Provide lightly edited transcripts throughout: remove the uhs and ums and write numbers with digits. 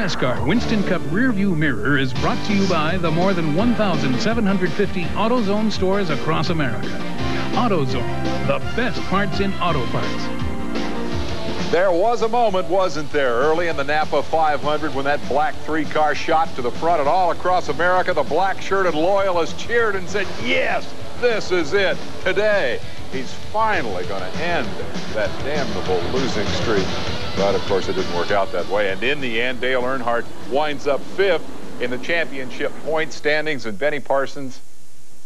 NASCAR Winston Cup Rearview Mirror is brought to you by the more than 1,750 AutoZone stores across America. AutoZone, the best parts in auto parts. There was a moment, wasn't there, early in the Napa 500 when that black three-car shot to the front, and all across America the black-shirted loyalists cheered and said, yes, this is it. Today, he's finally going to end that damnable losing streak. But, of course, it didn't work out that way. And in the end, Dale Earnhardt winds up 5th in the championship point standings. And Benny Parsons,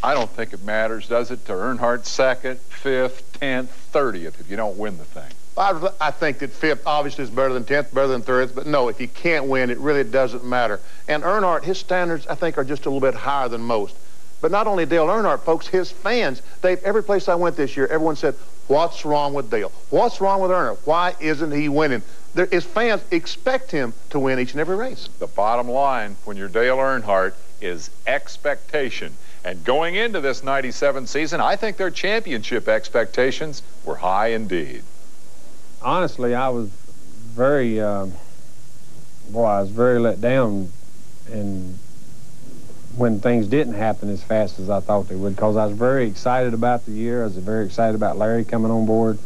I don't think it matters, does it, to Earnhardt 2nd, 5th, 10th, 30th if you don't win the thing? I think that 5th obviously is better than 10th, better than 3rd, but no, if you can't win, it really doesn't matter. And Earnhardt, his standards, I think, are just a little bit higher than most. But not only Dale Earnhardt, folks, his fans, every place I went this year, everyone said, what's wrong with Dale? What's wrong with Earnhardt? Why isn't he winning? His fans expect him to win each and every race. The bottom line, when you're Dale Earnhardt, is expectation. And going into this 97 season, I think their championship expectations were high indeed. Honestly, I was very, I was very let down and when things didn't happen as fast as I thought they would, because I was very excited about the year. I was very excited about Larry coming on board.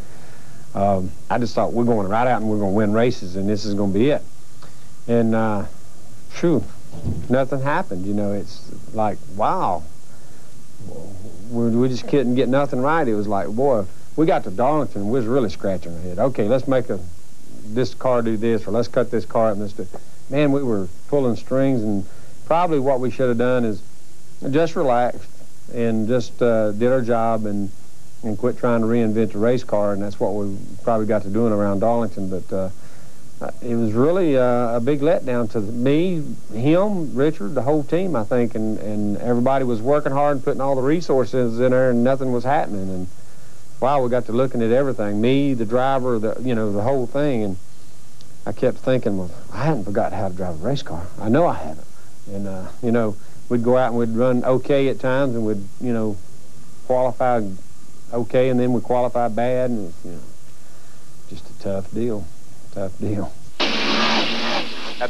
I just thought we're going right out and we're going to win races and this is going to be it. And, nothing happened. You know, it's like, wow. We just couldn't get nothing right. It was like, boy, we got to Darlington, we was really scratching our head. Okay, let's make this car do this, or let's cut this car up and this. Man, we were pulling strings, and probably what we should have done is just relaxed and just did our job and quit trying to reinvent the race car, and that's what we probably got to doing around Darlington. But it was really a big letdown to me, him, Richard, the whole team, I think, and everybody was working hard and putting all the resources in there, and nothing was happening. And wow, we got to looking at everything, me, the driver, the whole thing, and I kept thinking, well, I hadn't forgotten how to drive a race car. I know I haven't. And, we'd go out and we'd run okay at times, and we'd, qualify okay, and then we'd qualify bad, and it was, just a tough deal. At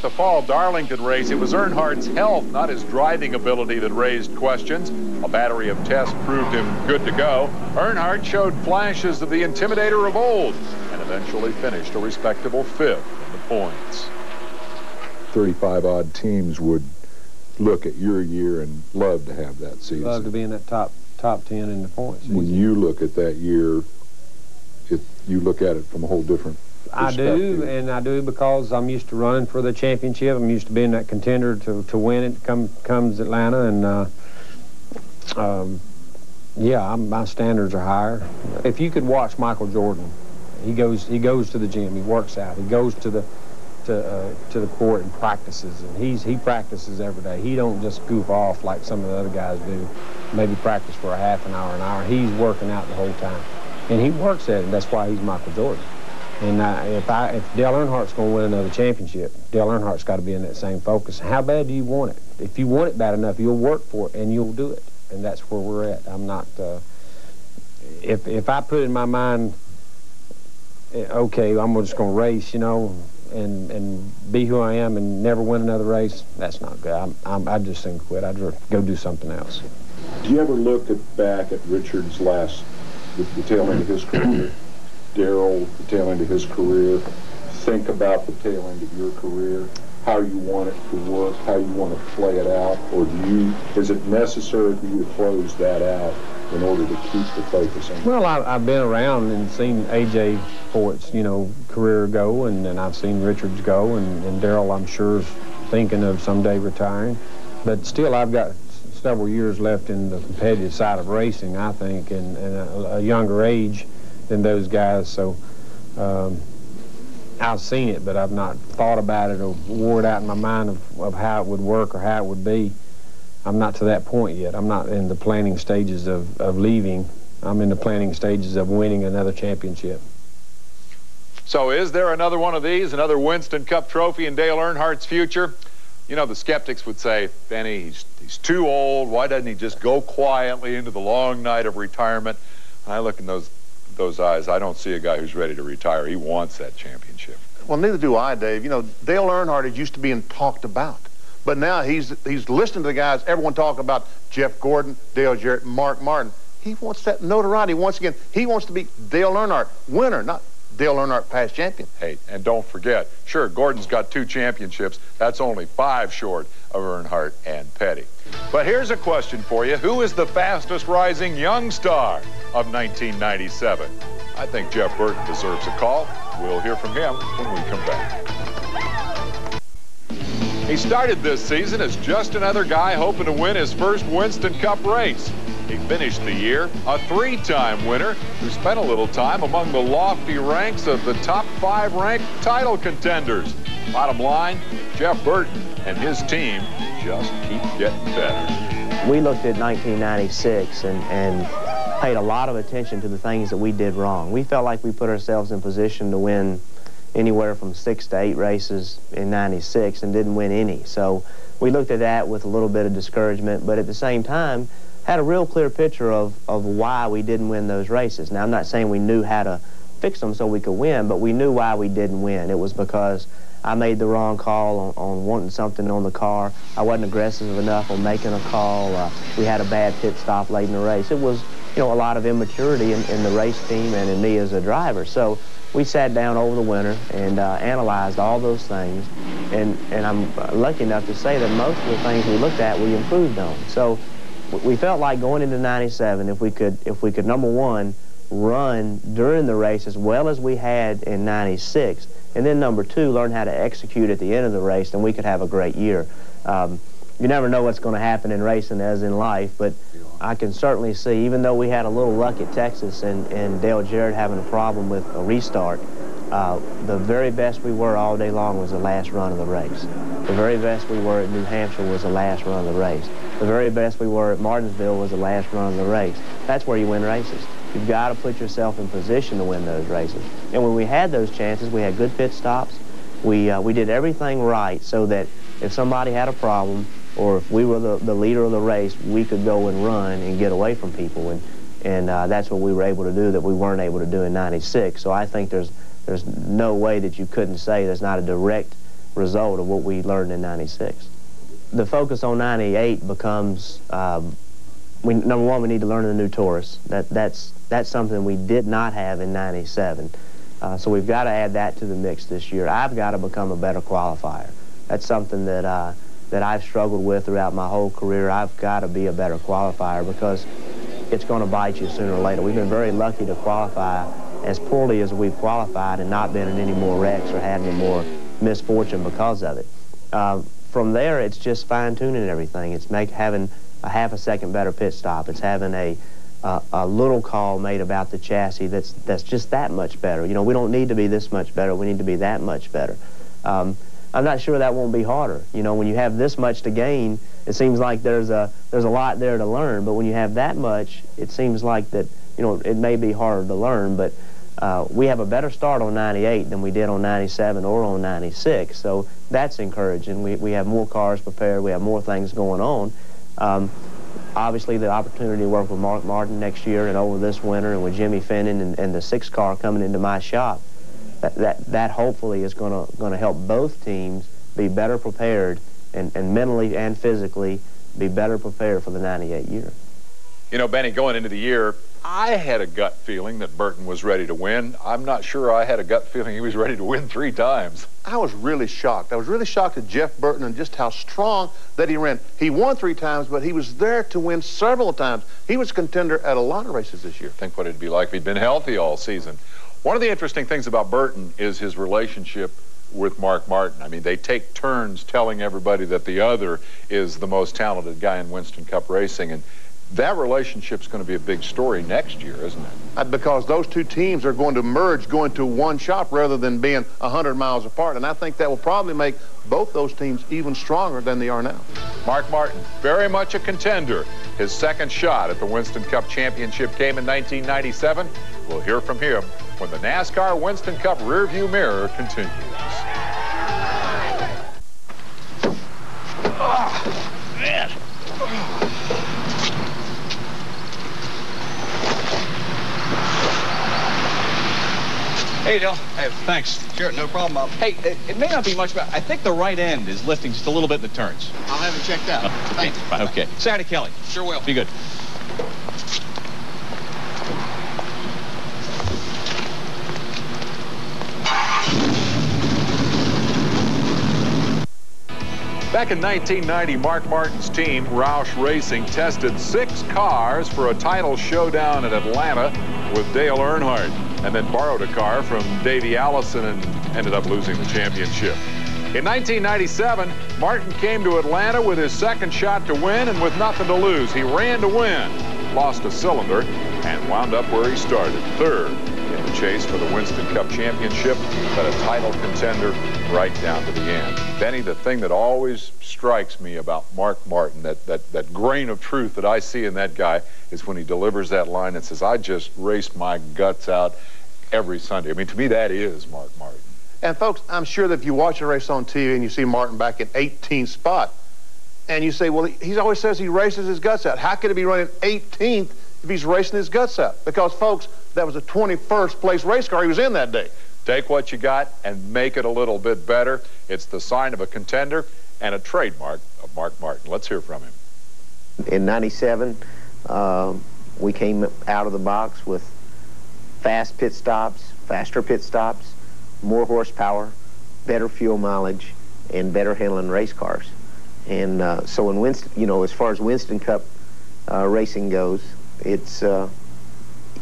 the fall Darlington race, it was Earnhardt's health, not his driving ability, that raised questions. A battery of tests proved him good to go. Earnhardt showed flashes of the intimidator of old and eventually finished a respectable 5th in the points. 35-odd teams would look at your year and love to have that season. Love to be in that top 10 in the points. When you look at that year, you look at it from a whole different perspective. I do because I'm used to running for the championship. I'm used to being that contender to win it comes Atlanta, and my standards are higher. If you could watch Michael Jordan, he goes to the gym, he works out, he goes to the court and practices, and he practices every day. He don't just goof off like some of the other guys do, maybe practice for a half an hour. He's working out the whole time, and he works at it. That's why he's Michael Jordan. And if Dale Earnhardt's going to win another championship, Dale Earnhardt's got to be in that same focus. How bad do you want it? If you want it bad enough, you'll work for it and you'll do it. And that's where we're at. I'm not. If I put in my mind, okay, I'm just going to race, and be who I am and never win another race, that's not good. I'd just think quit. I'd go do something else. Do you ever look back at Richard's the tail end of his career, Darrell, the tail end of his career, think about the tail end of your career, how you want it to work, how you want to play it out, or is it necessary for you to close that out in order to keep the focus on it? Well, I've been around and seen A.J. Foyt's, career go, and I've seen Richard's go, and Darrell, I'm sure, is thinking of someday retiring. But still, I've got several years left in the competitive side of racing, I think, and a younger age than those guys. So I've seen it, but I've not thought about it or wore it out in my mind of how it would work or how it would be. I'm not to that point yet. I'm not in the planning stages of leaving. I'm in the planning stages of winning another championship. So is there another one of these, another Winston Cup trophy in Dale Earnhardt's future? The skeptics would say, Benny, he's too old. Why doesn't he just go quietly into the long night of retirement? I look in those eyes. I don't see a guy who's ready to retire. He wants that championship. Well, neither do I, Dave. You know, Dale Earnhardt is used to being talked about. But now he's listening to the guys, everyone talking about Jeff Gordon, Dale Jarrett, Mark Martin. He wants that notoriety. Once again, he wants to be Dale Earnhardt, winner, not Dale Earnhardt, past champion. Hey, and don't forget, sure, Gordon's got 2 championships. That's only 5 short of Earnhardt and Petty. But here's a question for you. Who is the fastest rising young star of 1997? I think Jeff Burton deserves a call. We'll hear from him when we come back. He started this season as just another guy hoping to win his first Winston Cup race. He finished the year a 3-time winner who spent a little time among the lofty ranks of the top 5 ranked title contenders. Bottom line, Jeff Burton and his team just keep getting better. We looked at 1996 and paid a lot of attention to the things that we did wrong. We felt like we put ourselves in position to win anywhere from 6 to 8 races in 96 and didn't win any. So we looked at that with a little bit of discouragement, but at the same time had a real clear picture of why we didn't win those races. Now, I'm not saying we knew how to fix them so we could win, but we knew why we didn't win. It was because I made the wrong call on wanting something on the car. I wasn't aggressive enough on making a call. We had a bad pit stop late in the race. It was, you know, a lot of immaturity in the race team and in me as a driver. So we sat down over the winter and analyzed all those things, and I'm lucky enough to say that most of the things we looked at we improved on. So we felt like going into 97, if we could number one, run during the race as well as we had in 96, and then number 2, learn how to execute at the end of the race, then we could have a great year. You never know what's going to happen in racing as in life, but I can certainly see, even though we had a little luck at Texas and Dale Jarrett having a problem with a restart, the very best we were all day long was the last run of the race. The very best we were at New Hampshire was the last run of the race. The very best we were at Martinsville was the last run of the race. That's where you win races. You've got to put yourself in position to win those races. And when we had those chances, we had good pit stops. We did everything right so that if somebody had a problem or if we were the leader of the race, we could go and run and get away from people. And that's what we were able to do that we weren't able to do in 96. So I think there's no way that you couldn't say there's not a direct result of what we learned in 96. The focus on 98 becomes, number one, we need to learn the new Taurus. That's something we did not have in 97. So we've got to add that to the mix this year. I've got to become a better qualifier. That's something that I've struggled with throughout my whole career. I've got to be a better qualifier because it's going to bite you sooner or later. We've been very lucky to qualify as poorly as we've qualified and not been in any more wrecks or had any more misfortune because of it. From there, it's just fine-tuning everything. It's having a half a second better pit stop. It's having a little call made about the chassis that's just that much better. You know, we don't need to be this much better. We need to be that much better. I'm not sure that won't be harder. You know, when you have this much to gain, it seems like there's a lot there to learn. But when you have that much, it seems like that, you know, it may be harder to learn. But we have a better start on 98 than we did on 97 or on 96. So that's encouraging. We have more cars prepared. We have more things going on. Obviously, the opportunity to work with Mark Martin next year and over this winter and with Jimmy Finnan and the 6 car coming into my shop, that hopefully is going to help both teams be better prepared and mentally and physically be better prepared for the 98 year. You know, Benny, going into the year, I had a gut feeling that Burton was ready to win. I'm not sure I had a gut feeling he was ready to win 3 times. I was really shocked. I was really shocked at Jeff Burton and just how strong that he ran. He won 3 times, but he was there to win several times. He was a contender at a lot of races this year. Think what it'd be like if he'd been healthy all season. One of the interesting things about Burton is his relationship with Mark Martin. I mean, they take turns telling everybody that the other is the most talented guy in Winston Cup racing, and that relationship's going to be a big story next year, isn't it? Because those 2 teams are going to merge, go into one shop rather than being 100 miles apart, and I think that will probably make both those teams even stronger than they are now. Mark Martin, very much a contender. His second shot at the Winston Cup Championship came in 1997. We'll hear from him when the NASCAR Winston Cup Rearview Mirror continues. Oh, man. Hey, Dale. Hey, thanks. Sure, no problem, Bob. Hey, it may not be much, but I think the right end is lifting just a little bit in the turns. I'll have it checked out. Thanks. Okay. Say hi to Kelly. Sure will. Be good. Back in 1990, Mark Martin's team, Roush Racing, tested 6 cars for a title showdown at Atlanta with Dale Earnhardt, and then borrowed a car from Davey Allison and ended up losing the championship. In 1997, Martin came to Atlanta with his second shot to win and with nothing to lose. He ran to win, lost a cylinder, and wound up where he started, 3rd in the chase for the Winston Cup Championship, but a title contender right down to the end. Benny, the thing that always strikes me about Mark Martin, that grain of truth that I see in that guy, is when he delivers that line and says, I just raced my guts out every Sunday. I mean, to me, that is Mark Martin. And folks, I'm sure that if you watch a race on TV and you see Martin back in 18th spot, and you say, well, he always says he races his guts out. How could he be running 18th if he's racing his guts out? Because, folks, that was a 21st place race car he was in that day. Take what you got and make it a little bit better. It's the sign of a contender and a trademark of Mark Martin. Let's hear from him. In 97, we came out of the box with fast pit stops, faster pit stops, more horsepower, better fuel mileage, and better handling race cars. And so in Winston, you know, as far as Winston Cup racing goes, it's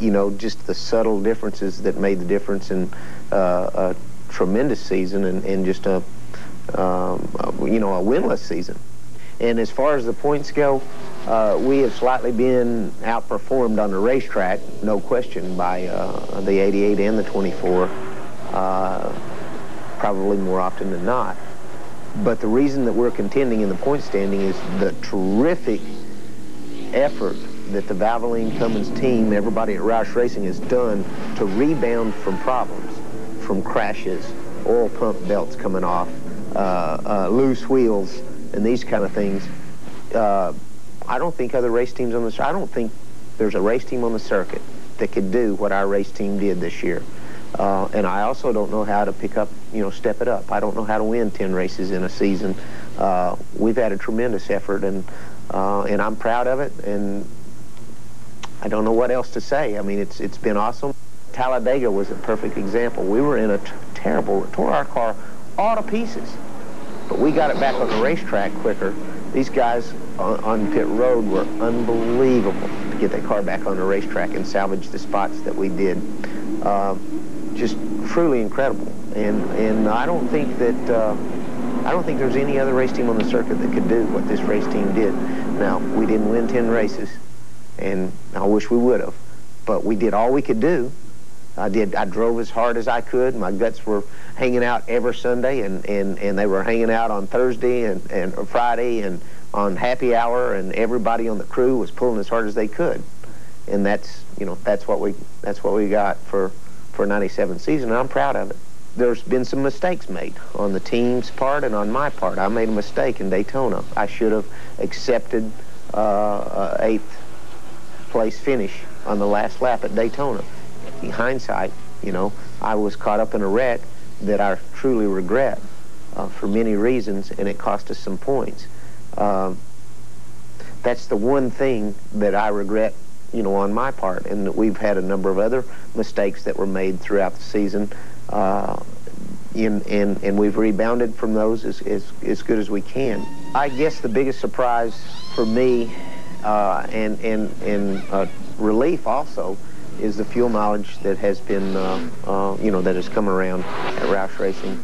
you know, just the subtle differences that made the difference in a tremendous season and just a you know, a winless season. And as far as the points go, we have slightly been outperformed on the racetrack, no question, by the 88 and the 24, probably more often than not. But the reason that we're contending in the point standing is the terrific effort that the Valvoline Cummins team, everybody at Roush Racing, has done to rebound from problems, from crashes, oil pump belts coming off, loose wheels, and these kind of things. I don't think other race teams on the, I don't think there's a race team on the circuit that could do what our race team did this year. And I also don't know how to pick up, you know, step it up. I don't know how to win 10 races in a season. We've had a tremendous effort, and I'm proud of it, and I don't know what else to say. I mean, it's been awesome. Talladega was a perfect example. We were in a terrible, tore our car all to pieces, but we got it back on the racetrack quicker. These guys on pit road were unbelievable to get that car back on the racetrack and salvage the spots that we did. Just truly incredible. And I don't think that I don't think there's any other race team on the circuit that could do what this race team did. Now, we didn't win 10 races, and I wish we would have, but we did all we could do. I drove as hard as I could. My guts were hanging out every Sunday, and they were hanging out on Thursday and Friday and on happy hour, and everybody on the crew was pulling as hard as they could. And that's, you know, that's what we got for 97 season, and I'm proud of it. There's been some mistakes made on the team's part and on my part. I made a mistake in Daytona. I should have accepted 8th place finish on the last lap at Daytona. In hindsight, you know, I was caught up in a wreck that I truly regret for many reasons, and it cost us some points. That's the one thing that I regret, you know, on my part, and we've had a number of other mistakes that were made throughout the season, and we've rebounded from those as good as we can. I guess the biggest surprise for me and relief also is the fuel mileage that has been, you know, that has come around at Roush Racing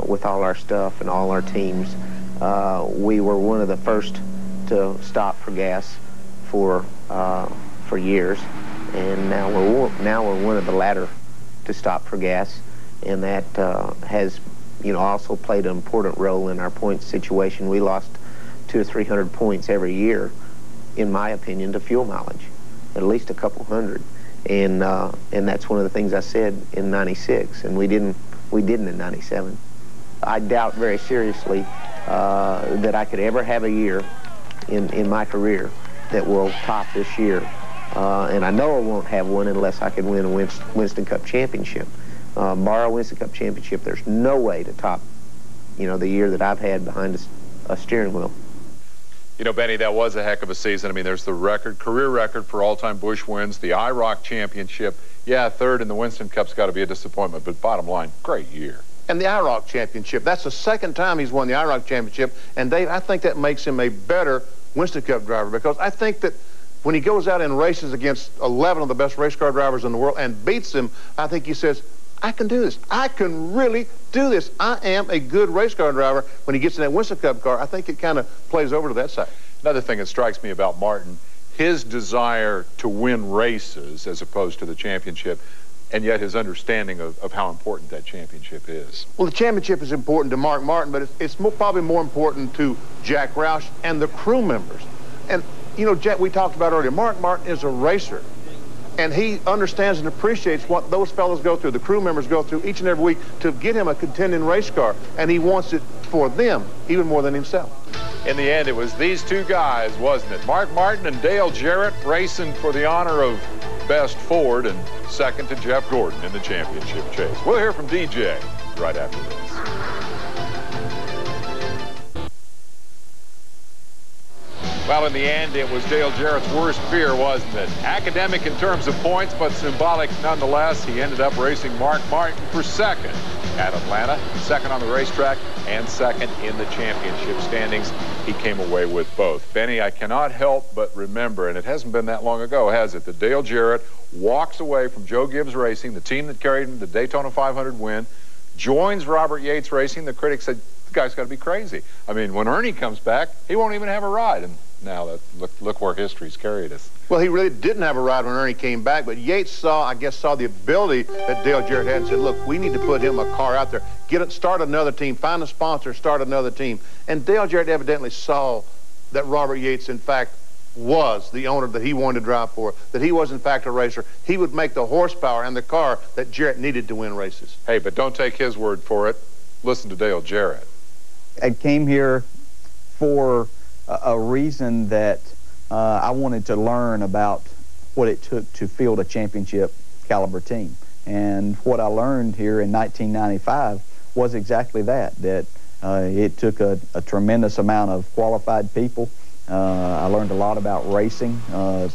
with all our stuff and all our teams. We were one of the first to stop for gas for years, and now we're one of the latter to stop for gas, and that has, you know, also played an important role in our points situation. We lost 200 or 300 points every year, in my opinion, to fuel mileage, at least a couple hundred, and that's one of the things I said in '96, and we didn't in '97. I doubt very seriously that I could ever have a year in my career that will top this year. And I know I won't have one unless I can win a Winston Cup championship. bar a Winston Cup championship, there's no way to top, you know, the year that I've had behind a steering wheel. You know, Benny, that was a heck of a season. I mean, there's the record, career record for all-time Busch wins, the IROC championship. Yeah, third in the Winston Cup's got to be a disappointment, but bottom line, great year. And the IROC championship, that's the second time he's won the IROC championship. And Dave, I think that makes him a better Winston Cup driver, because I think that when he goes out and races against 11 of the best race car drivers in the world and beats them, I think he says, I can do this. I can really do this. I am a good race car driver. When he gets in that Winston Cup car, I think it kind of plays over to that side. Another thing that strikes me about Martin, his desire to win races as opposed to the championship, and yet his understanding of how important that championship is. Well, the championship is important to Mark Martin, but it's probably more important to Jack Roush and the crew members. And, you know, Jack, we talked about earlier, Mark Martin is a racer. And he understands and appreciates what those fellows go through, the crew members go through each and every week to get him a contending race car. And he wants it for them, even more than himself. In the end, it was these two guys, wasn't it? Mark Martin and Dale Jarrett racing for the honor of best Ford and second to Jeff Gordon in the championship chase. We'll hear from DJ right after this. Well, in the end, it was Dale Jarrett's worst fear, wasn't it? Academic in terms of points, but symbolic nonetheless. He ended up racing Mark Martin for second at Atlanta, second on the racetrack, and second in the championship standings. He came away with both. Benny, I cannot help but remember, and it hasn't been that long ago, has it, that Dale Jarrett walks away from Joe Gibbs Racing, the team that carried him to the Daytona 500 win, joins Robert Yates Racing. The critics said, the guy's got to be crazy. I mean, when Ernie comes back, he won't even have a ride. And now, look where history's carried us. Well, he really didn't have a ride when Ernie came back, but Yates I guess saw the ability that Dale Jarrett had and said, look, we need to put him a car out there. Start another team, find a sponsor, start another team. And Dale Jarrett evidently saw that Robert Yates, in fact, was the owner that he wanted to drive for, that he was, in fact, a racer. He would make the horsepower and the car that Jarrett needed to win races. Hey, but don't take his word for it. Listen to Dale Jarrett. I came here for a reason that I wanted to learn about what it took to field a championship caliber team. And what I learned here in 1995 was exactly that it took a tremendous amount of qualified people. I learned a lot about racing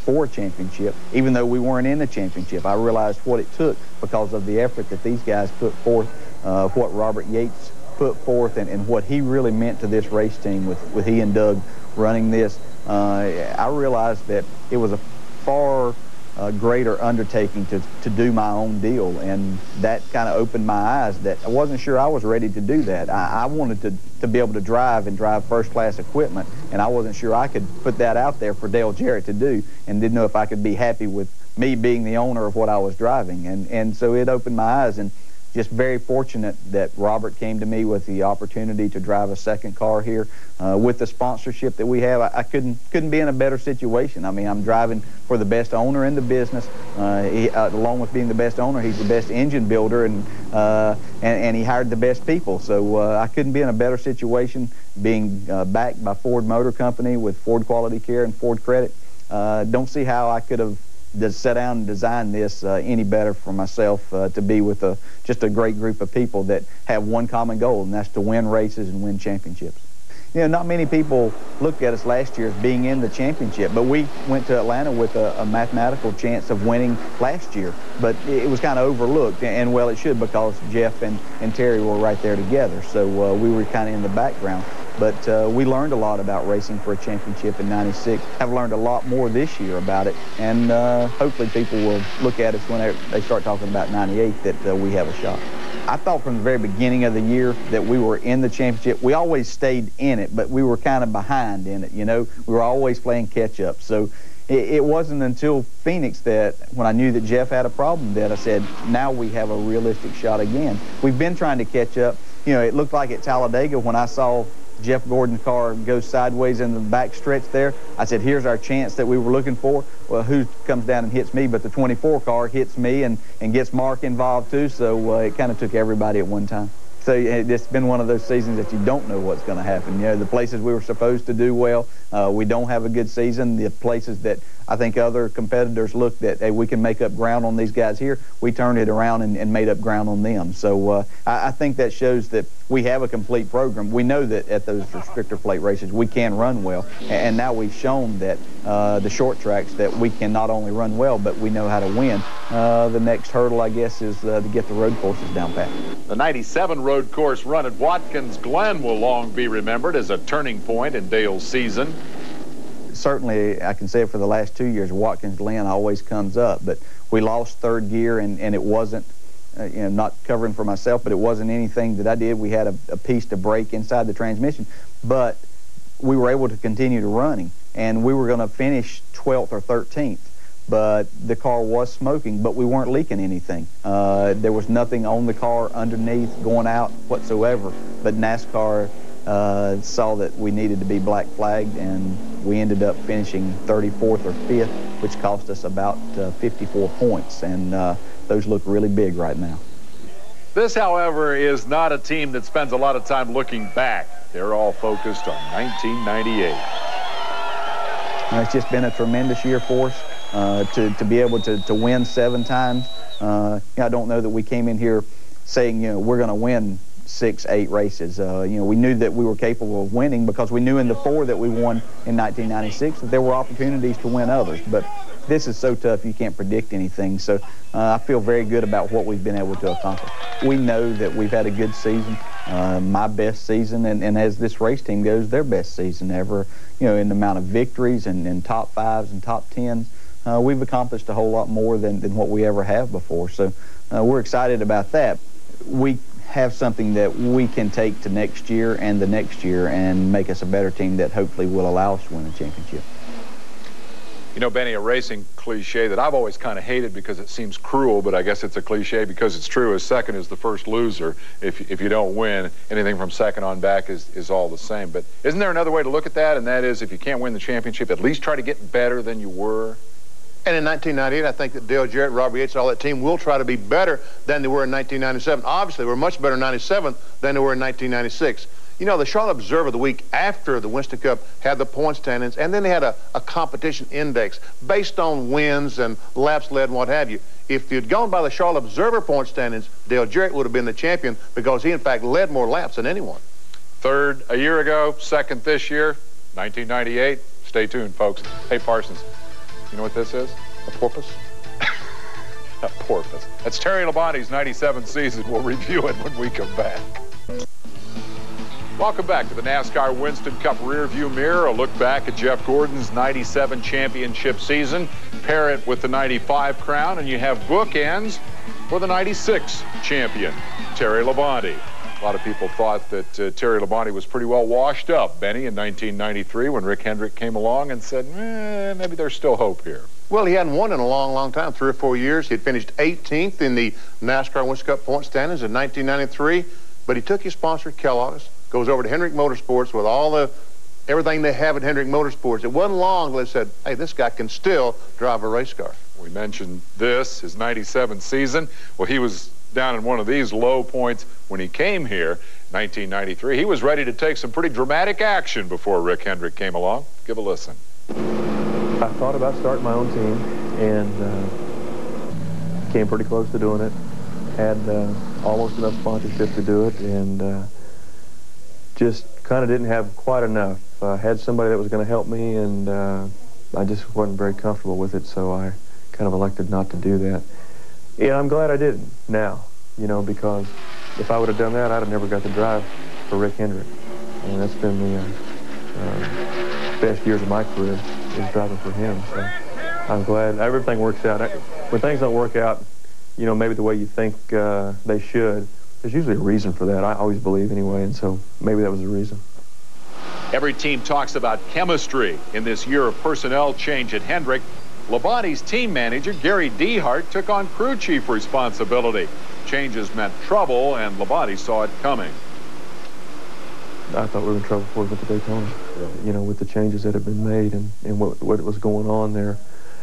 for a championship. Even though we weren't in the championship, I realized what it took because of the effort that these guys put forth, what Robert Yates put forth, and what he really meant to this race team with he and Doug running this. I realized that it was a far greater undertaking to do my own deal, and that kind of opened my eyes that I wasn't sure I was ready to do that. I wanted to be able to drive first-class equipment, and I wasn't sure I could put that out there for Dale Jarrett to do, and didn't know if I could be happy with me being the owner of what I was driving. And so it opened my eyes, and just very fortunate that Robert came to me with the opportunity to drive a second car here. With the sponsorship that we have, I couldn't be in a better situation. I mean, I'm driving for the best owner in the business. Along with being the best owner, he's the best engine builder, and he hired the best people. So I couldn't be in a better situation being backed by Ford Motor Company with Ford Quality Care and Ford Credit. Don't see how I could have just sit down and design this any better for myself to be with just a great group of people that have one common goal, and that's to win races and win championships. You know, not many people looked at us last year as being in the championship, but we went to Atlanta with a mathematical chance of winning last year. But it was kind of overlooked, and well, it should, because Jeff and Terry were right there together, so we were kind of in the background. But we learned a lot about racing for a championship in '96. Have learned a lot more this year about it, and hopefully people will look at us when they start talking about '98 that we have a shot. I thought from the very beginning of the year that we were in the championship. We always stayed in it, but we were kind of behind in it, you know. We were always playing catch-up. So it wasn't until Phoenix that, when I knew that Jeff had a problem, that I said, now we have a realistic shot again. We've been trying to catch up. You know, it looked like at Talladega when I saw Jeff Gordon's car goes sideways in the back stretch there. I said, here's our chance that we were looking for. Well, who comes down and hits me? But the 24 car hits me and gets Mark involved too, so it kind of took everybody at one time. So it's been one of those seasons that you don't know what's going to happen. You know, the places we were supposed to do well, we don't have a good season. The places that I think other competitors looked at, hey, we can make up ground on these guys here. We turned it around and made up ground on them. So I think that shows that we have a complete program. We know that at those restrictor plate races we can run well, and now we've shown that the short tracks that we can not only run well, but we know how to win. The next hurdle, I guess, is to get the road courses down pat. The 97 road course run at Watkins Glen will long be remembered as a turning point in Dale's season. Certainly, I can say it for the last 2 years, Watkins Glen always comes up, but we lost third gear, and it wasn't, not covering for myself, but it wasn't anything that I did. We had a piece to break inside the transmission, but we were able to continue to running, and we were going to finish 12th or 13th, but the car was smoking, but we weren't leaking anything. There was nothing on the car underneath going out whatsoever, but NASCAR saw that we needed to be black flagged, and we ended up finishing 34th or 5th, which cost us about 54 points, and those look really big right now. This, however, is not a team that spends a lot of time looking back. They're all focused on 1998. It's just been a tremendous year for us to be able to win 7 times. I don't know that we came in here saying, we're going to win 6, 8 races. We knew that we were capable of winning because we knew in the 4 that we won in 1996 that there were opportunities to win others. But this is so tough you can't predict anything. So I feel very good about what we've been able to accomplish. We know that we've had a good season, my best season, and as this race team goes, their best season ever. In the amount of victories and top 5s and top 10s. We've accomplished a whole lot more than what we ever have before. So we're excited about that. We have something that we can take to next year and the next year and make us a better team that hopefully will allow us to win a championship. Benny, a racing cliche that I've always kind of hated because it seems cruel, but I guess it's a cliche because it's true, is second is the first loser. If you don't win, anything from second on back is all the same. But isn't there another way to look at that, and that is if you can't win the championship, at least try to get better than you were? And in 1998, I think that Dale Jarrett, Robert Yates, all that team will try to be better than they were in 1997. Obviously, they were much better in 97 than they were in 1996. The Charlotte Observer the week after the Winston Cup had the point standings, and then they had a competition index based on wins and laps led and what have you. If you'd gone by the Charlotte Observer point standings, Dale Jarrett would have been the champion because he, in fact, led more laps than anyone. Third a year ago, second this year, 1998. Stay tuned, folks. Hey, Parsons. You know what this is? A porpoise? A porpoise. That's Terry Labonte's 97 season. We'll review it when we come back. Welcome back to the NASCAR Winston Cup rearview mirror. A look back at Jeff Gordon's 97 championship season. Pair it with the 95 crown, and you have bookends for the 96 champion, Terry Labonte. A lot of people thought that Terry Labonte was pretty well washed up, Benny, in 1993 when Rick Hendrick came along and said, maybe there's still hope here. Well, he hadn't won in a long, long time, 3 or 4 years. He had finished 18th in the NASCAR Winston Cup point standings in 1993, but he took his sponsor, Kellogg's, goes over to Hendrick Motorsports with everything they have at Hendrick Motorsports. It wasn't long till they said, hey, this guy can still drive a race car. We mentioned this, his 97 season. Well, he was down in one of these low points when he came here, 1993. He was ready to take some pretty dramatic action before Rick Hendrick came along. Give a listen. I thought about starting my own team and came pretty close to doing it. Had almost enough sponsorship to do it, and just kind of didn't have quite enough. I had somebody that was going to help me, and I just wasn't very comfortable with it, so I kind of elected not to do that. Yeah, I'm glad I didn't now, because if I would have done that, I'd have never got the drive for Rick Hendrick. And that's been the best years of my career, is driving for him. So I'm glad everything works out. When things don't work out, maybe the way you think they should, there's usually a reason for that. I always believe anyway, and so maybe that was the reason. Every team talks about chemistry in this year of personnel change at Hendrick. Labonte's team manager, Gary Dehart, took on crew chief responsibility. Changes meant trouble, and Labonte saw it coming. I thought we were in trouble before we went to Daytona, with the changes that had been made and what was going on there.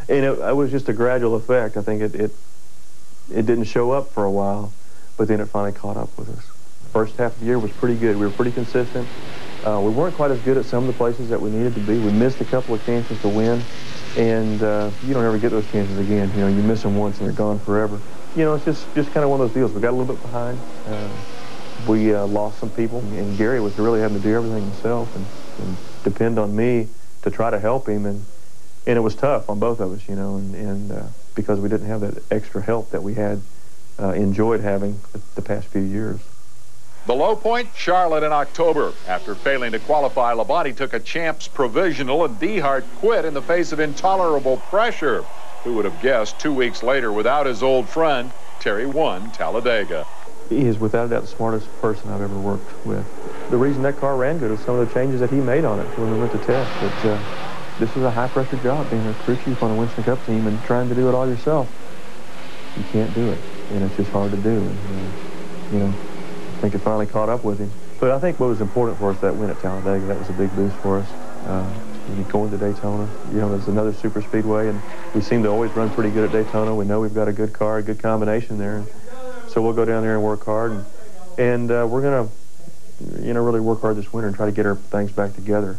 And it was just a gradual effect. I think it didn't show up for a while, but then it finally caught up with us. First half of the year was pretty good. We were pretty consistent. We weren't quite as good at some of the places that we needed to be. We missed a couple of chances to win. and you don't ever get those chances again. You know, you miss them once and they're gone forever. You know, it's just kind of one of those deals. We got a little bit behind. We lost some people, and Gary was really having to do everything himself and depend on me to try to help him, and it was tough on both of us, you know, and because we didn't have that extra help that we had enjoyed having the past few years. The low point, Charlotte in October. After failing to qualify, Labonte took a champ's provisional, and Dehart quit in the face of intolerable pressure. Who would have guessed 2 weeks later, without his old friend, Terry won Talladega. He is without a doubt the smartest person I've ever worked with. The reason that car ran good was some of the changes that he made on it when we went to test. But this is a high-pressure job, being a crew chief on a Winston Cup team and trying to do it all yourself. You can't do it, and it's just hard to do. And, you know, I think it finally caught up with him. But I think what was important for us, that win at Talladega, that was a big boost for us. Going to Daytona, you know, there's another super speedway, and we seem to always run pretty good at Daytona. We know we've got a good car, a good combination there. So we'll go down there and work hard, and we're going to, you know, really work hard this winter and try to get our things back together.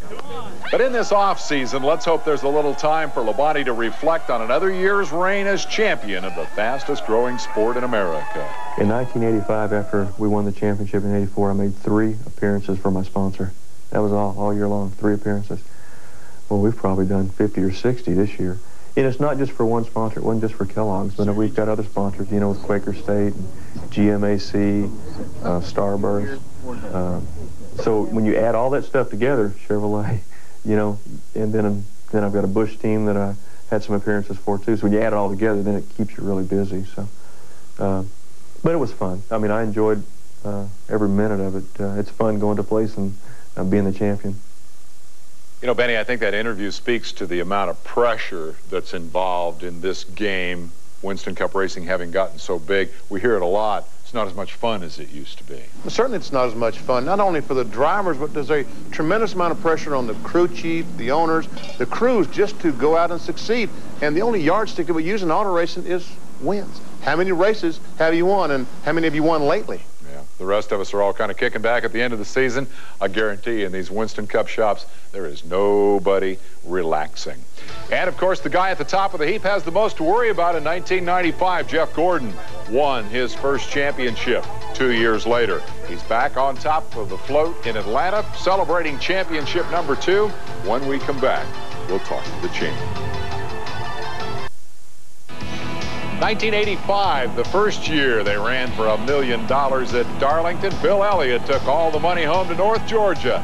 But in this off-season, let's hope there's a little time for Labonte to reflect on another year's reign as champion of the fastest-growing sport in America. In 1985, after we won the championship in '84, I made 3 appearances for my sponsor. That was all year long, 3 appearances. Well, we've probably done 50 or 60 this year. And it's not just for one sponsor. It wasn't just for Kellogg's, but we've got other sponsors, you know, with Quaker State, and GMAC, Starburst. So when you add all that stuff together, Chevrolet, you know, and then I've got a Busch team that I had some appearances for too. So when you add it all together, then it keeps you really busy. So, but it was fun. I mean, I enjoyed every minute of it. It's fun going to place and being the champion. You know, Benny, I think that interview speaks to the amount of pressure that's involved in this game. Winston Cup racing having gotten so big, we hear it a lot. It's not as much fun as it used to be. Well, certainly it's not as much fun, not only for the drivers, but there's a tremendous amount of pressure on the crew chief, the owners, the crews, just to go out and succeed. And the only yardstick that we use in auto racing is wins. How many races have you won, and how many have you won lately? Yeah, the rest of us are all kind of kicking back at the end of the season. I guarantee you, in these Winston Cup shops, there is nobody relaxing. And, of course, the guy at the top of the heap has the most to worry about in 1995. Jeff Gordon won his first championship 2 years later. He's back on top of the float in Atlanta, celebrating championship number 2. When we come back, we'll talk to the champion. 1985, the first year they ran for $1 million at Darlington. Bill Elliott took all the money home to North Georgia.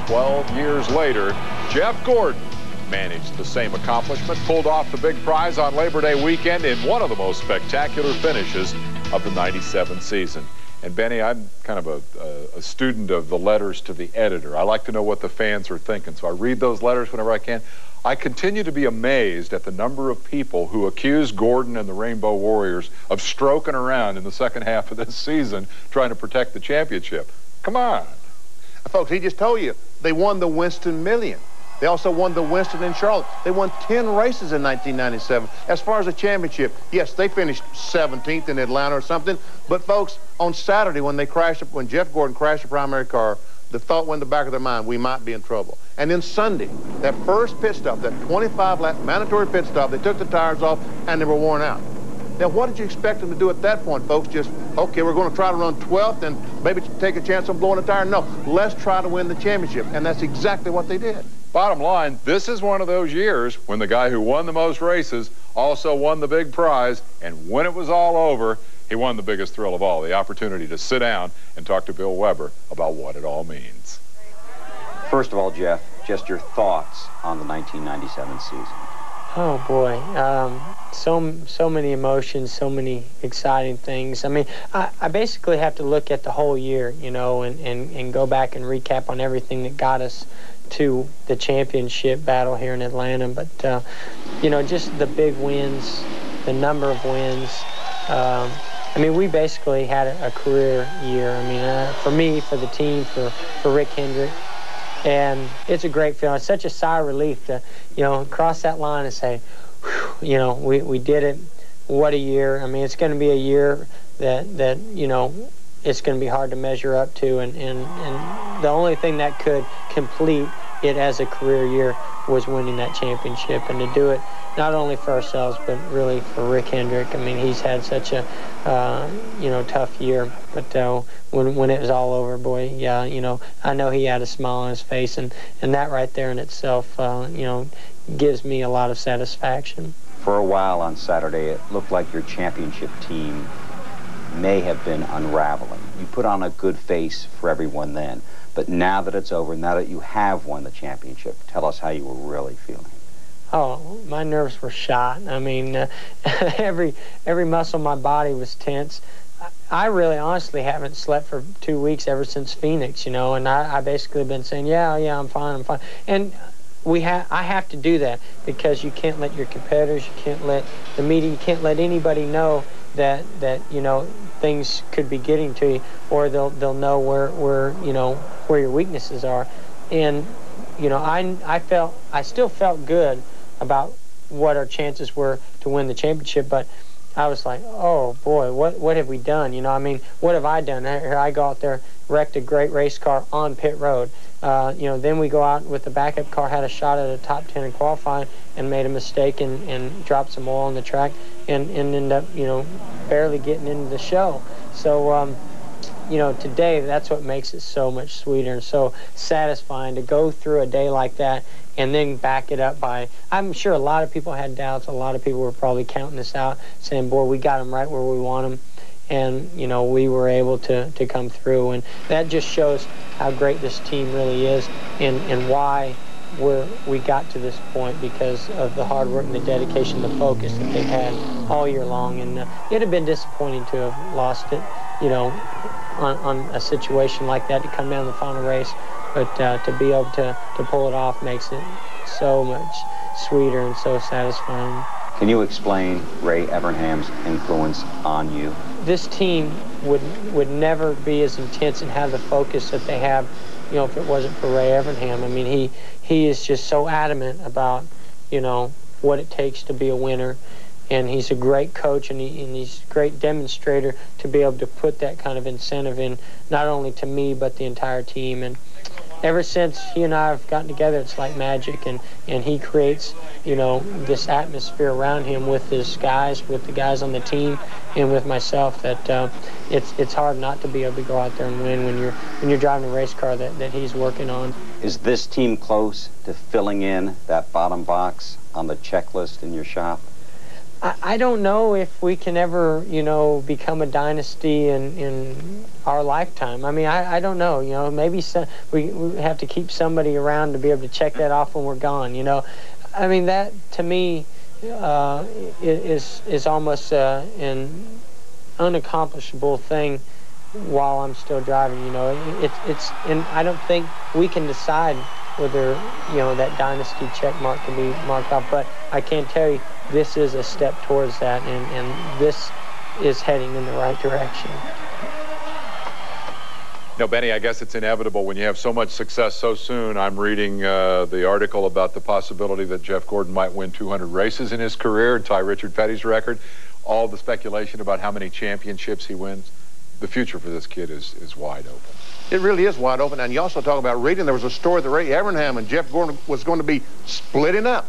12 years later, Jeff Gordon managed the same accomplishment, pulled off the big prize on Labor Day weekend in one of the most spectacular finishes of the '97 season. And Benny, I'm kind of a student of the letters to the editor. I like to know what the fans are thinking, so I read those letters whenever I can. I continue to be amazed at the number of people who accuse Gordon and the Rainbow Warriors of stroking around in the second half of this season trying to protect the championship. Come on. Folks, he just told you, they won the Winston Million. They also won the Winston in Charlotte. They won 10 races in 1997. As far as the championship, yes, they finished 17th in Atlanta or something. But, folks, on Saturday when Jeff Gordon crashed the primary car, the thought went in the back of their mind, we might be in trouble. And then Sunday, that first pit stop, that 25-lap mandatory pit stop, they took the tires off and they were worn out. Now, what did you expect them to do at that point, folks? Just, okay, we're going to try to run 12th and maybe take a chance on blowing a tire? No, let's try to win the championship. And that's exactly what they did. Bottom line, this is one of those years when the guy who won the most races also won the big prize, and when it was all over, he won the biggest thrill of all, the opportunity to sit down and talk to Bill Weber about what it all means. First of all, Jeff, just your thoughts on the 1997 season. Oh, boy. So many emotions, so many exciting things. I mean, I basically have to look at the whole year, you know, and go back and recap on everything that got us to the championship battle here in Atlanta. But, you know, just the big wins, the number of wins. I mean, we basically had a career year. I mean, for me, for the team, for Rick Hendrick. And it's a great feeling. It's such a sigh of relief to, you know, cross that line and say, whew, you know, we did it. What a year. I mean, it's going to be a year that you know, it's going to be hard to measure up to. And the only thing that could complete it as a career year was winning that championship, and to do it not only for ourselves but really for Rick Hendrick. I mean, he's had such a tough year, but when it was all over, boy, yeah, I know he had a smile on his face, and that right there in itself, gives me a lot of satisfaction. For a while on Saturday, it looked like your championship team may have been unraveling. You put on a good face for everyone then, but now that it's over, now that you have won the championship, tell us how you were really feeling. Oh, my nerves were shot. I mean, every muscle in my body was tense. I really honestly haven't slept for 2 weeks ever since Phoenix, and I basically been saying, yeah, I'm fine. And I have to do that because you can't let your competitors, you can't let the media, you can't let anybody know that things could be getting to you, or they'll know where your weaknesses are. And I still felt good about what our chances were to win the championship, but I was like, oh boy, what have we done? What have I done? Here I go out there, wrecked a great race car on pit road. Then we go out with the backup car, had a shot at a top 10 in qualifying, and made a mistake and dropped some oil on the track, and ended up, barely getting into the show. So, today, that's what makes it so much sweeter and so satisfying to go through a day like that and then back it up by, I'm sure a lot of people had doubts. A lot of people were probably counting us out, saying, boy, we got them right where we want them. And, we were able to come through. And that just shows how great this team really is and why we got to this point, because of the hard work and the dedication, the focus that they've had all year long. And it'd have been disappointing to have lost it, on a situation like that, to come down the final race. But to be able to pull it off makes it so much sweeter and so satisfying. Can you explain Ray Evernham's influence on you? This team would never be as intense and have the focus that they have, if it wasn't for Ray Evernham. I mean, he is just so adamant about, what it takes to be a winner. And he's a great coach, and he's a great demonstrator to be able to put that kind of incentive in, not only to me, but the entire team. And ever since he and I have gotten together, it's like magic, and he creates, this atmosphere around him with his guys, with the guys on the team, and with myself, that it's hard not to be able to go out there and win when you're driving a race car that he's working on. Is this team close to filling in that bottom box on the checklist in your shop? I don't know if we can ever, become a dynasty in our lifetime. I mean, I don't know. Maybe we have to keep somebody around to be able to check that off when we're gone. I mean, that to me is almost an unaccomplishable thing while I'm still driving. And I don't think we can decide whether that dynasty check mark can be marked off. But I can tell you, this is a step towards that, and this is heading in the right direction. Benny, I guess it's inevitable when you have so much success so soon. I'm reading the article about the possibility that Jeff Gordon might win 200 races in his career and tie Richard Petty's record. All the speculation about how many championships he wins. The future for this kid is wide open. It really is wide open. And you also talk about reading. There was a story that Ray Evernham and Jeff Gordon was going to be splitting up.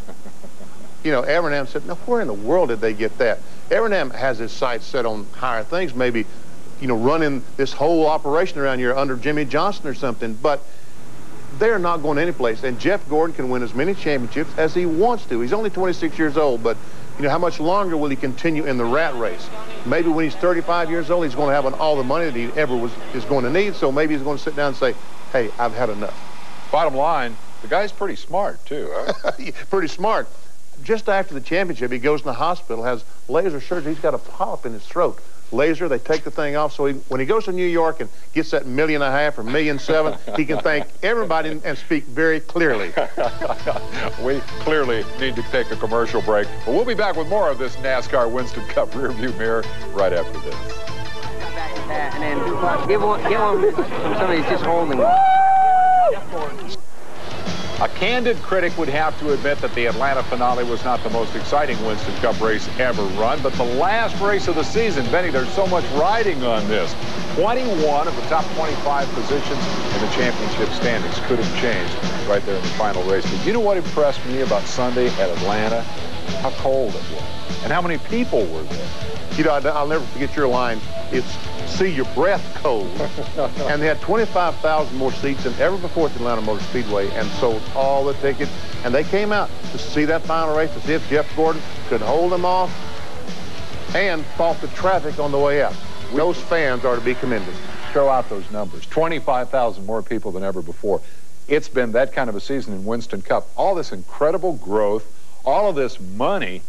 Evernham said, now, where in the world did they get that? Evernham has his sights set on higher things, maybe, running this whole operation around here under Jimmy Johnson or something. But they're not going anyplace. And Jeff Gordon can win as many championships as he wants to. He's only 26 years old, but, how much longer will he continue in the rat race? Maybe when he's 35 years old, he's going to have all the money that he ever is going to need. So maybe he's going to sit down and say, hey, I've had enough. Bottom line, the guy's pretty smart, too, huh? Pretty smart. Just after the championship, he goes in the hospital, has laser surgery. He's got a polyp in his throat. Laser, they take the thing off, so when he goes to New York and gets that $1.5 million or $1.7 million, he can thank everybody and speak very clearly. We clearly need to take a commercial break, but we'll be back with more of this NASCAR Winston Cup rearview mirror right after this. Come back with that, and then get one from somebody that's just holding one. A candid critic would have to admit that the Atlanta finale was not the most exciting Winston Cup race ever run, but the last race of the season, Benny, there's so much riding on this. 21 of the top 25 positions in the championship standings could have changed right there in the final race. But you know what impressed me about Sunday at Atlanta? How cold it was and how many people were there. You know, I'll never forget your line. It's see your breath cold. And they had 25,000 more seats than ever before at the Atlanta Motor Speedway and sold all the tickets. And they came out to see that final race to see if Jeff Gordon could hold them off and fought the traffic on the way out. Those fans are to be commended. Throw out those numbers. 25,000 more people than ever before. It's been that kind of a season in Winston Cup. All this incredible growth, all of this money.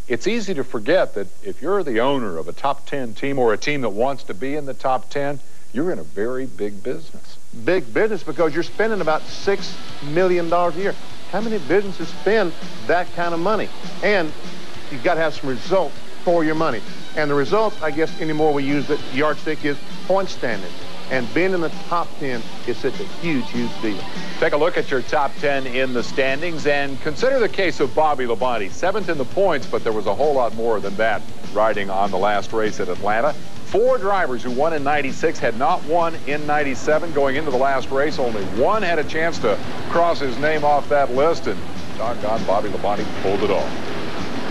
It's easy to forget that if you're the owner of a top 10 team or a team that wants to be in the top 10, you're in a very big business. Big business because you're spending about $6 million a year. How many businesses spend that kind of money? And you've got to have some results for your money. And the results, I guess, anymore we use the yardstick is point standing. And being in the top 10 is such a huge, huge deal. Take a look at your top 10 in the standings and consider the case of Bobby Labonte. 7th in the points, but there was a whole lot more than that riding on the last race at Atlanta. 4 drivers who won in 96 had not won in 97. Going into the last race, only one had a chance to cross his name off that list, and doggone, Bobby Labonte pulled it off.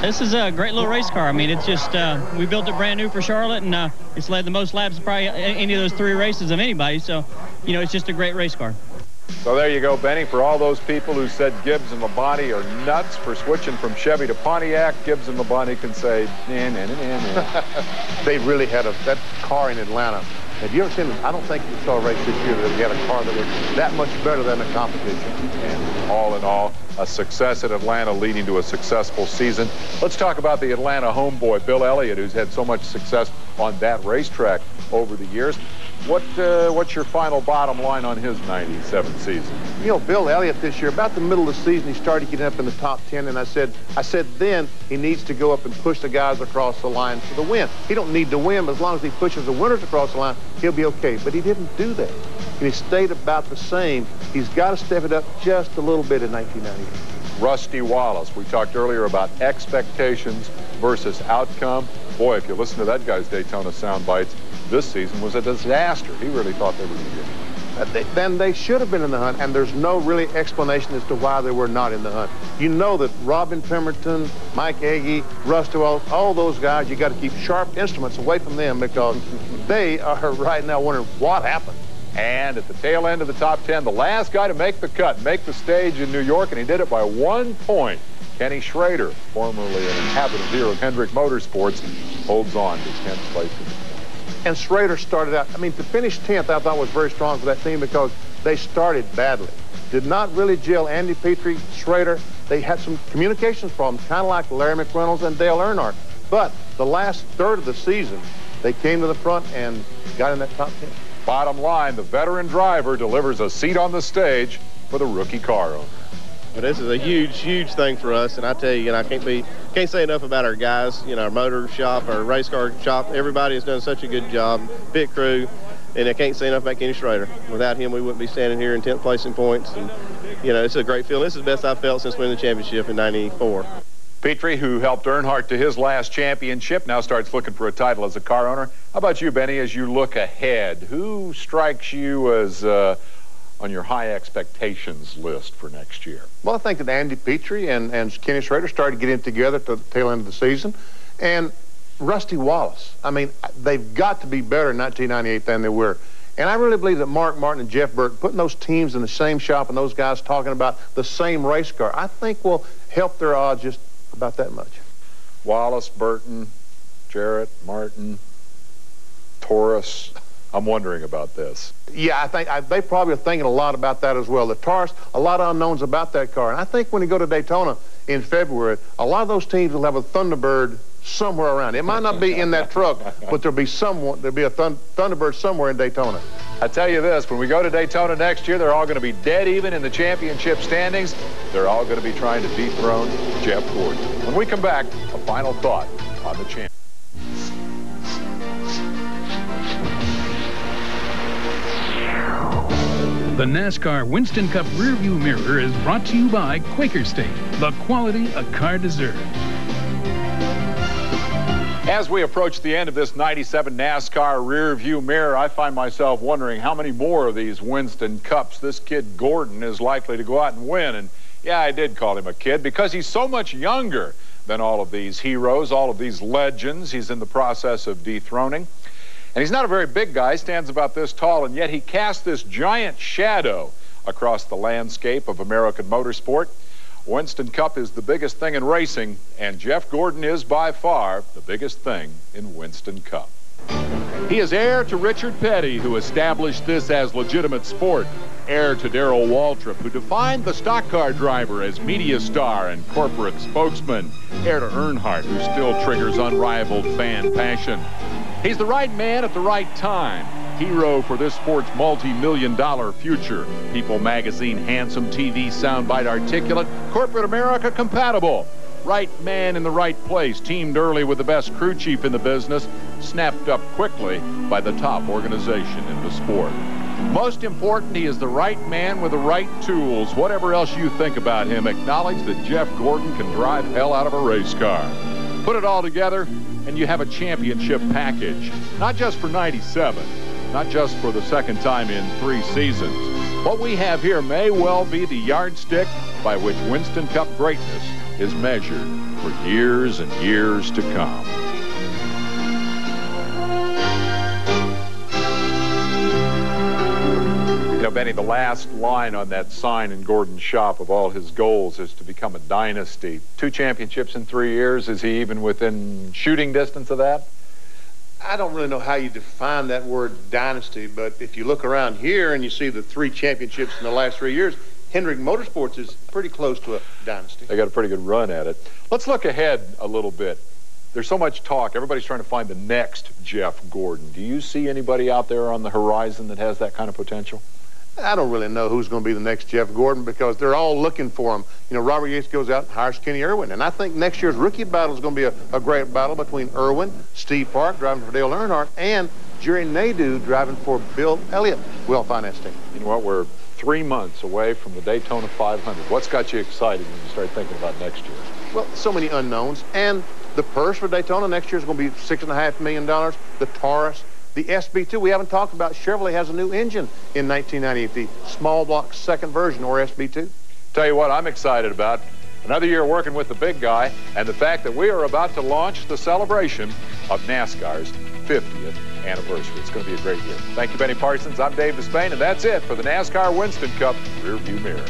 This is a great little race car. I mean, it's just, we built it brand new for Charlotte, and it's led the most laps of probably any of those 3 races of anybody. So, you know, it's just a great race car. So there you go, Benny. For all those people who said Gibbs and Labonte are nuts for switching from Chevy to Pontiac, Gibbs and Labonte can say, nah, nah, nah, nah. They really had that car in Atlanta. Have you ever seen it? I don't think you saw a race this year that we had a car that was that much better than the competition. And all in all, a success at Atlanta leading to a successful season. Let's talk about the Atlanta homeboy, Bill Elliott, who's had so much success on that racetrack over the years. What's your final bottom line on his 97 season? You know, Bill Elliott this year, about the middle of the season, he started getting up in the top 10, and I said then he needs to go up and push the guys across the line for the win. He don't need to win, but as long as he pushes the winners across the line, he'll be okay. But he didn't do that. And he stayed about the same. He's got to step it up just a little bit in 1998. Rusty Wallace. We talked earlier about expectations versus outcome. Boy, if you listen to that guy's Daytona sound bites, this season was a disaster. He really thought they were going to get it. Then they should have been in the hunt, and there's no really explanation as to why they were not in the hunt. You know that Robin Pemberton, Mike Agee, Rusty Wallace, all those guys, you got to keep sharp instruments away from them because they are right now wondering what happened. And at the tail end of the top 10, the last guy to make the cut, make the stage in New York, and he did it by 1 point. Kenny Schrader, formerly an inhabitant here of Hendrick Motorsports, holds on to 10th place in the points. And Schrader started out, I mean, to finish 10th, I thought was very strong for that team because they started badly. Did not really gel. Andy Petrie, Schrader, they had some communications problems, kind of like Larry McReynolds and Dale Earnhardt. But the last third of the season, they came to the front and got in that top 10. Bottom line, the veteran driver delivers a seat on the stage for the rookie car owner. But this is a huge, huge thing for us, and I tell you, I can't say enough about our guys, our motor shop, our race car shop. Everybody has done such a good job, pit crew, and I can't say enough about Kenny Schrader. Without him, we wouldn't be standing here in 10th place in points, and, it's a great feeling. This is the best I've felt since winning the championship in '94. Petrie, who helped Earnhardt to his last championship, now starts looking for a title as a car owner. How about you, Benny, as you look ahead? Who strikes you as on your high expectations list for next year? Well, I think that Andy Petrie and Kenny Schrader started getting together to the tail end of the season. And Rusty Wallace, I mean, they've got to be better in 1998 than they were. And I really believe that Mark Martin and Jeff Burton, putting those teams in the same shop and those guys talking about the same race car, I think will help their odds just about that much. Wallace, Burton, Jarrett, Martin, Taurus. I'm wondering about this. Yeah, I think they probably are thinking a lot about that as well. The Taurus, a lot of unknowns about that car. And I think when you go to Daytona in February, a lot of those teams will have a Thunderbird somewhere around. It might not be in that truck, but there'll be a Thunderbird somewhere in Daytona. I tell you this, when we go to Daytona next year, they're all going to be dead even in the championship standings. They're all going to be trying to dethrone Jeff Gordon. When we come back, a final thought on the champ. The NASCAR Winston Cup Rearview Mirror is brought to you by Quaker State, the quality a car deserves. As we approach the end of this 97 NASCAR Rearview Mirror, I find myself wondering how many more of these Winston Cups this kid Gordon is likely to go out and win. And yeah, I did call him a kid because he's so much younger than all of these heroes, all of these legends he's in the process of dethroning. And he's not a very big guy, stands about this tall, and yet he casts this giant shadow across the landscape of American motorsport. Winston Cup is the biggest thing in racing, and Jeff Gordon is by far the biggest thing in Winston Cup. He is heir to Richard Petty, who established this as legitimate sport. Heir to Darrell Waltrip, who defined the stock car driver as media star and corporate spokesman. Heir to Earnhardt, who still triggers unrivaled fan passion. He's the right man at the right time. Hero for this sport's multi-million-dollar future. People magazine handsome, TV soundbite articulate, corporate America compatible. Right man in the right place, teamed early with the best crew chief in the business, snapped up quickly by the top organization in the sport. Most important, he is the right man with the right tools. Whatever else you think about him, acknowledge that Jeff Gordon can drive hell out of a race car. Put it all together, and you have a championship package. Not just for 97, not just for the second time in 3 seasons. What we have here may well be the yardstick by which Winston Cup greatness is measured for years and years to come. You know, Benny, the last line on that sign in Gordon's shop of all his goals is to become a dynasty. 2 championships in 3 years. Is he even within shooting distance of that? I don't really know how you define that word dynasty, but if you look around here and you see the 3 championships in the last 3 years, Hendrick Motorsports is pretty close to a dynasty. They got a pretty good run at it. Let's look ahead a little bit. There's so much talk. Everybody's trying to find the next Jeff Gordon. Do you see anybody out there on the horizon that has that kind of potential? I don't really know who's going to be the next Jeff Gordon because they're all looking for him. You know, Robert Yates goes out and hires Kenny Irwin, and I think next year's rookie battle is going to be a great battle between Irwin, Steve Park driving for Dale Earnhardt, and Jerry Nadeau driving for Bill Elliott, Will Finance team. You know what? We're 3 months away from the Daytona 500. What's got you excited when you start thinking about next year? Well, so many unknowns, and the purse for Daytona next year is going to be $6.5 million. The Taurus. The SB2, we haven't talked about. Chevrolet has a new engine in 1998, the small block second version, or SB2. Tell you what I'm excited about. Another year working with the big guy, and the fact that we are about to launch the celebration of NASCAR's 50th anniversary. It's going to be a great year. Thank you, Benny Parsons. I'm Dave Despain, and that's it for the NASCAR Winston Cup Rearview Mirror.